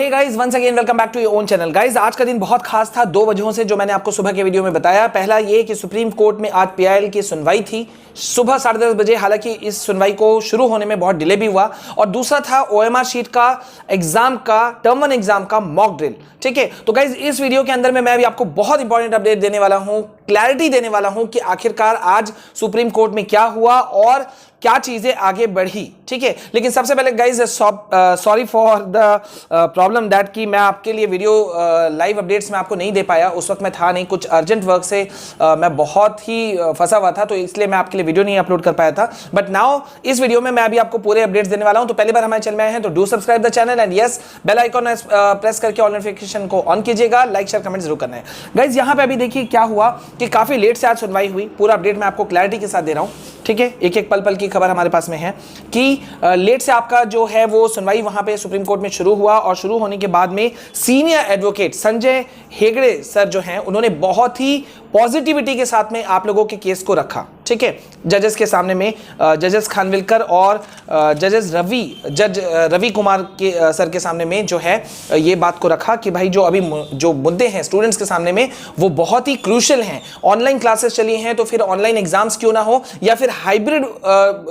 Hey guys, once again welcome back to your own channel. Guys, आज का दिन बहुत खास था दो वजहों से, जो मैंने आपको सुबह के वीडियो में बताया। पहला ये कि सुप्रीम कोर्ट में आज पीआईएल की सुनवाई थी सुबह 10:30 बजे। हालांकि इस सुनवाई को शुरू होने में बहुत डिले भी हुआ। और दूसरा था ओएमआर शीट का एग्जाम का, टर्म 1 एग्जाम का मॉक ड्रिल। ठीक है, तो गाइस इस वीडियो के अंदर में मैं भी आपको बहुत इंपॉर्टेंट अपडेट देने वाला हूं, क्लैरिटी देने वाला हूं कि आखिरकार आज सुप्रीम कोर्ट में क्या हुआ और क्या चीजें आगे बढ़ी। ठीक है, लेकिन सबसे पहले guys sorry for the problem that कि मैं आपके लिए वीडियो लाइव अपडेट्स में आपको नहीं दे पाया। उस वक्त मैं था नहीं, कुछ अर्जेंट वर्क से मैं बहुत ही फंसा हुआ था, तो इसलिए मैं आपके लिए वीडियो नहीं अपलोड कर पाया था। बट नाउ इस वीडियो में मैं अभी आपको पूरे अपडेट्स देने वाला हूं। तो पहली बार हमारे चैनल में आए हैं तो do subscribe the channel and yes bell icon press करके ऑल नोटिफिकेशन को ऑन कीजिएगा। लाइक शेयर कमेंट जरूर करना है। गाइज यहाँ पे अभी देखिए क्या हुआ कि काफी लेट से आज सुनवाई हुई। पूरा अपडेट मैं आपको क्लैरिटी के साथ दे रहा हूं। ठीक है, एक एक पल पल की खबर हमारे पास में है कि लेट से आपका जो है वो सुनवाई वहां पे सुप्रीम कोर्ट में शुरू हुआ। और शुरू होने के बाद में senior advocate Sanjay Hegde sir जो हैं, उन्होंने बहुत ही पॉजिटिविटी के साथ में आप लोगों के केस को रखा। ठीक है, जजेस के सामने में, जजेस खानविलकर और जज रवि कुमार के सर के सामने में जो है ये बात को रखा कि भाई जो अभी जो मुद्दे हैं स्टूडेंट्स के सामने में वो बहुत ही क्रूशियल हैं। ऑनलाइन क्लासेस चली हैं तो फिर ऑनलाइन एग्जाम्स क्यों ना हो, या फिर हाइब्रिड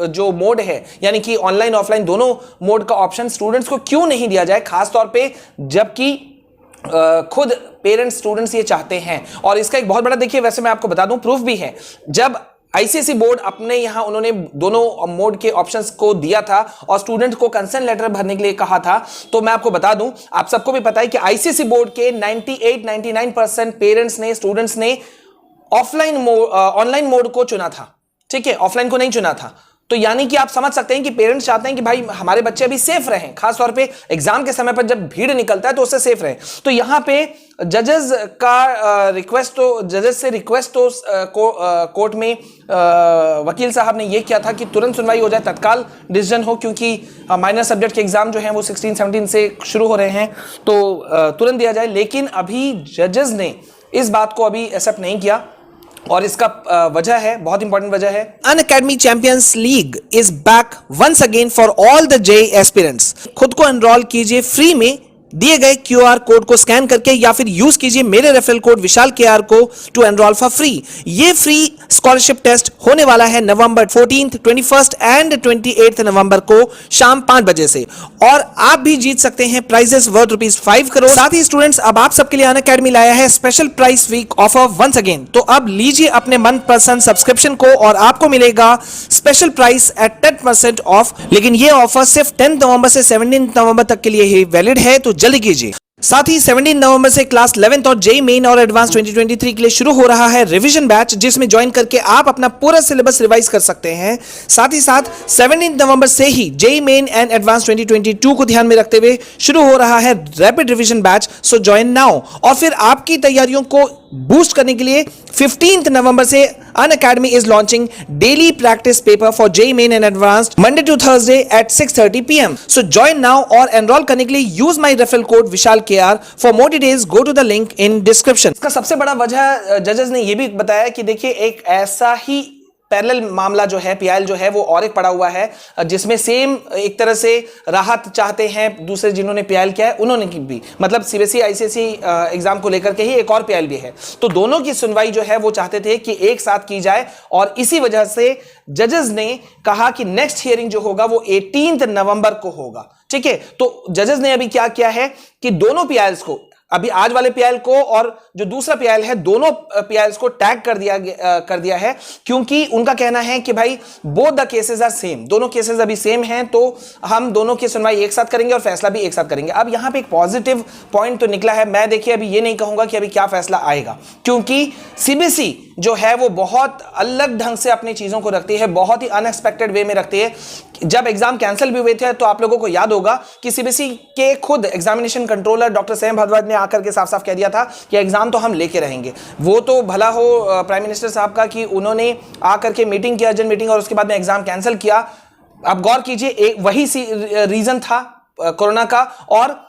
जो मोड है यानी कि ऑनलाइन ऑफलाइन दोनों मोड का ऑप्शन स्टूडेंट्स को क्यों नहीं दिया जाए, खासतौर पे जबकि खुद पेरेंट्स स्टूडेंट्स ये चाहते हैं। और इसका एक बहुत बड़ा देखिए, वैसे मैं आपको बता दूं, प्रूफ भी है। जब आईसीएसई बोर्ड अपने यहां उन्होंने दोनों मोड के ऑप्शंस को दिया था और स्टूडेंट को कंसेंट लेटर भरने के लिए कहा था, तो मैं आपको बता दूं, आप सबको भी पता है कि आईसीएसई बोर्ड के 98-99% पेरेंट्स ने, स्टूडेंट्स ने ऑनलाइन मोड को चुना था। ठीक है, ऑफलाइन को नहीं चुना था। तो यानी कि आप समझ सकते हैं कि पेरेंट्स चाहते हैं कि भाई हमारे बच्चे अभी सेफ रहें, खासतौर पे एग्जाम के समय पर जब भीड़ निकलता है तो उससे सेफ रहे। तो यहां पे जजेस का रिक्वेस्ट, तो जजेस से रिक्वेस्ट तो कोर्ट में वकील साहब ने यह किया था कि तुरंत सुनवाई हो जाए, तत्काल डिसीजन हो, क्योंकि माइनर सब्जेक्ट के एग्जाम जो हैं वो 16-17 से शुरू हो रहे हैं, तो तुरंत दिया जाए। लेकिन अभी जजेस ने इस बात को अभी एक्सेप्ट नहीं किया और इसका वजह है, बहुत इंपॉर्टेंट वजह है, Unacademy champions league is back once again for all the JEE aspirants. खुद को एनरोल कीजिए फ्री में दिए गए क्यूआर कोड को स्कैन करके, या फिर यूज कीजिए मेरे रेफरल कोड विशाल केआर को टू एनरोल फॉर फ्री। ये फ्री स्कॉलरशिप टेस्ट होने वाला है नवंबर 14, 21 एंड 28 नवंबर को शाम 5 बजे से। और आप भी जीत सकते हैं प्राइजेस वर्थ ₹5 करोड़। साथ ही स्टूडेंट्स, अब आप सबके लिए अनअकैडमी लाया है special price week offer once again. तो अब लीजिए अपने मनपसंद सब्सक्रिप्शन को और आपको मिलेगा स्पेशल प्राइस एट 10% ऑफ। लेकिन ये ऑफर सिर्फ 10 नवंबर से 17 नवंबर तक के लिए ही वैलिड है, तो जल्दी कीजिए। साथ ही 17 नवंबर से क्लास 11th और जेईई मेन और एडवांस 2023 के लिए शुरू हो रहा है रिवीजन बैच, जिसमें ज्वाइन करके आप अपना पूरा सिलेबस रिवाइज कर सकते हैं। साथ ही साथ 17 नवंबर से ही जेईई मेन एंड एडवांस 2022 को ध्यान में रखते हुए शुरू हो रहा है रैपिड रिवीजन बैच, सो ज्वाइन नाउ। और फिर आपकी तैयारियों को बूस्ट करने के लिए 15 नवंबर से Unacademy is launching daily practice paper for JEE main and advanced Monday to Thursday at 6:30 PM। So join now और एनरोल करने के लिए use my referral code Vishal KR. For more details go to the link in description. इसका सबसे बड़ा वजह जजेस ने यह भी बताया कि देखिए, एक ऐसा ही पैरेलल मामला जो है पीआईएल जो है वो और एक पड़ा हुआ है, जिसमें सेम एक तरह से राहत चाहते हैं दूसरे जिन्होंने पीआईएल किया है उन्होंने की भी, मतलब सीबीएसई आईसीएसई एग्जाम को लेकर के ही एक और पीआईएल भी है। तो दोनों की सुनवाई जो है वो चाहते थे कि एक साथ की जाए, और इसी वजह से जजेस ने कहा कि नेक्स्ट हियरिंग जो होगा वो 18 नवंबर को होगा। ठीक है, तो जजेस ने अभी क्या किया है कि दोनों पीआईएल्स को, अभी आज वाले पीआईएल को और जो दूसरा पीआईएल है, दोनों पीआईएल्स को टैग कर दिया है, क्योंकि उनका कहना है कि भाई both the cases are same, दोनों केसेस अभी सेम हैं, तो हम दोनों की सुनवाई एक साथ करेंगे और फैसला भी एक साथ करेंगे। अब यहां पे एक पॉजिटिव पॉइंट तो निकला है। मैं देखिए अभी ये नहीं कहूंगा कि अभी क्या फैसला आएगा, क्योंकि सीबीएसई जो है वो बहुत अलग ढंग से अपनी चीजों को रखती है, बहुत ही अनएक्सपेक्टेड वे में रखती है। जब एग्जाम कैंसिल भी हुए थे तो आप लोगों को याद होगा कि सीबीएसई के खुद examination controller doctor Sam Bhardwaj ने आकर के साफ साफ कह दिया था कि एग्जाम तो हम लेके रहेंगे। वो तो भला हो प्राइम मिनिस्टर साहब का कि उन्होंने आकर के मीटिंग किया, अर्जेंट मीटिंग, और उसके बाद में एग्जाम कैंसिल किया। अब गौर कीजिए, एक वही रीजन था कोरोना का, और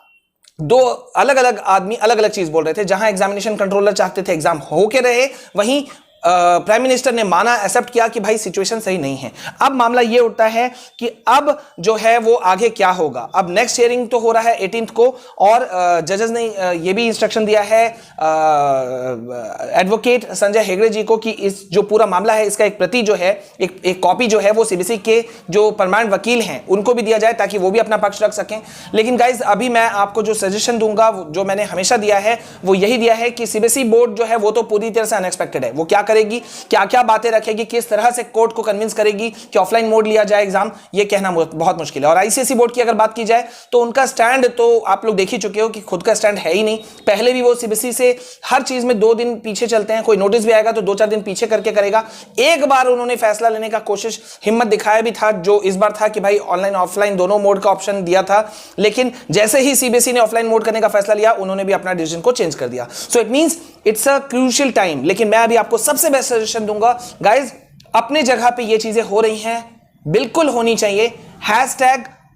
दो अलग अलग आदमी अलग अलग चीज बोल रहे थे। जहां एग्जामिनेशन कंट्रोलर चाहते थे एग्जाम होके रहे, वहीं प्राइम मिनिस्टर ने माना, एक्सेप्ट किया कि भाई सिचुएशन सही नहीं है। अब मामला ये उठता है कि अब जो है वो आगे क्या होगा। अब नेक्स्ट हियरिंग तो हो रहा है 18 को, और जजेस ने ये भी इंस्ट्रक्शन दिया है एडवोकेट संजय हेगड़े जी को कि इस जो पूरा मामला है इसका एक प्रति जो है, एक कॉपी जो है वो सीबीसी के जो परमानेंट वकील हैं उनको भी दिया जाए ताकि वो भी अपना पक्ष रख सकें। लेकिन गाइज अभी मैं आपको जो सजेशन दूंगा, जो मैंने हमेशा दिया है, वो यही दिया है कि सीबीएसई बोर्ड जो है वो तो पूरी तरह से अनएक्सपेक्टेड है। वो क्या करेगी, क्या क्या बातें रखेगी, किस तरह से कोर्ट को कन्विंस करेगी कि ऑफलाइन मोड लिया जाए एग्जाम, ये कहना बहुत मुश्किल है। और आईसीएसई बोर्ड की अगर बात की जाए तो उनका स्टैंड तो आप लोग देख ही चुके हो कि खुद का स्टैंड है ही नहीं। पहले भी वो सीबीएसई से हर चीज में 2 दिन पीछे चलते हैं, कोई नोटिस भी आएगा तो 2-4 दिन पीछे करके करेगा। एक बार उन्होंने फैसला लेने का कोशिश, हिम्मत दिखाया भी था, जो इस बार था कि भाई ऑनलाइन ऑफलाइन दोनों मोड का ऑप्शन दिया था, लेकिन जैसे ही सीबीएसई ने ऑफलाइन मोड करने का फैसला लिया उन्होंने भी अपना डिसीजन को चेंज कर दिया। So it means it's a crucial time. लेकिन मैं अभी आपको सबसे बेस्ट सजेशन दूंगा गाइज, अपने जगह पे ये चीजें हो रही हैं, बिल्कुल होनी चाहिए।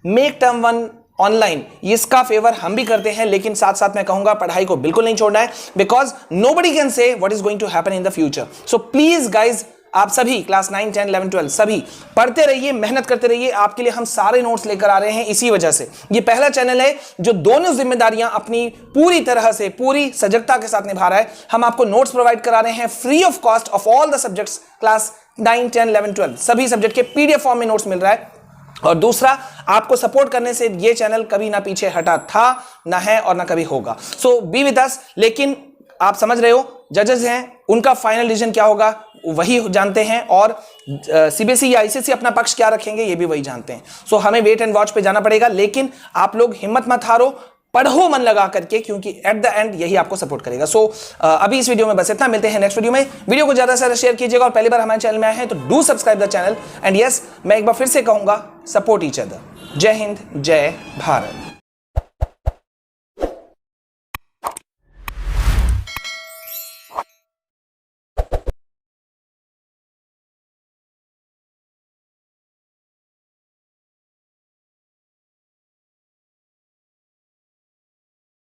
#MakeTerm1 ऑनलाइन, इसका फेवर हम भी करते हैं, लेकिन साथ साथ मैं कहूंगा पढ़ाई को बिल्कुल नहीं छोड़ना है, because nobody can say what is going to happen in the future. So please guys, आप सभी क्लास 9, 10, 11, 12 सभी पढ़ते रहिए, मेहनत करते रहिए। आपके लिए हम सारे नोट्स लेकर आ रहे हैं इसी वजह से। ये पहला चैनल है जो दोनों जिम्मेदारियां अपनी पूरी तरह से, पूरी सजगता के साथ निभा रहा है। हम आपको नोट्स प्रोवाइड करा रहे हैं free of cost of all the subjects, class 9, 10, 11, 12 सभी सब्जेक्ट के पीडीएफ फॉर्म में नोट्स मिल रहा है। और दूसरा, आपको सपोर्ट करने से ये चैनल कभी ना पीछे हटा था, ना है और ना कभी होगा। सो बी विद अस। लेकिन आप समझ रहे हो, जजेस हैं, उनका फाइनल डिसीजन क्या होगा वही जानते हैं, और सीबीएसई या आईसीएसई अपना पक्ष क्या रखेंगे ये भी वही जानते हैं। सो हमें वेट एंड वॉच पे जाना पड़ेगा। लेकिन आप लोग हिम्मत मत हारो, पढ़ो मन लगा करके, क्योंकि एट द एंड यही आपको सपोर्ट करेगा। सो अभी इस वीडियो में बस इतना, मिलते हैं नेक्स्ट वीडियो में। वीडियो को ज्यादा से ज्यादा शेयर कीजिएगा, और पहली बार हमारे चैनल में आए हैं तो do subscribe the channel. And yes, मैं एक बार फिर से कहूंगा, सपोर्ट ईच अदर। जय हिंद, जय भारत।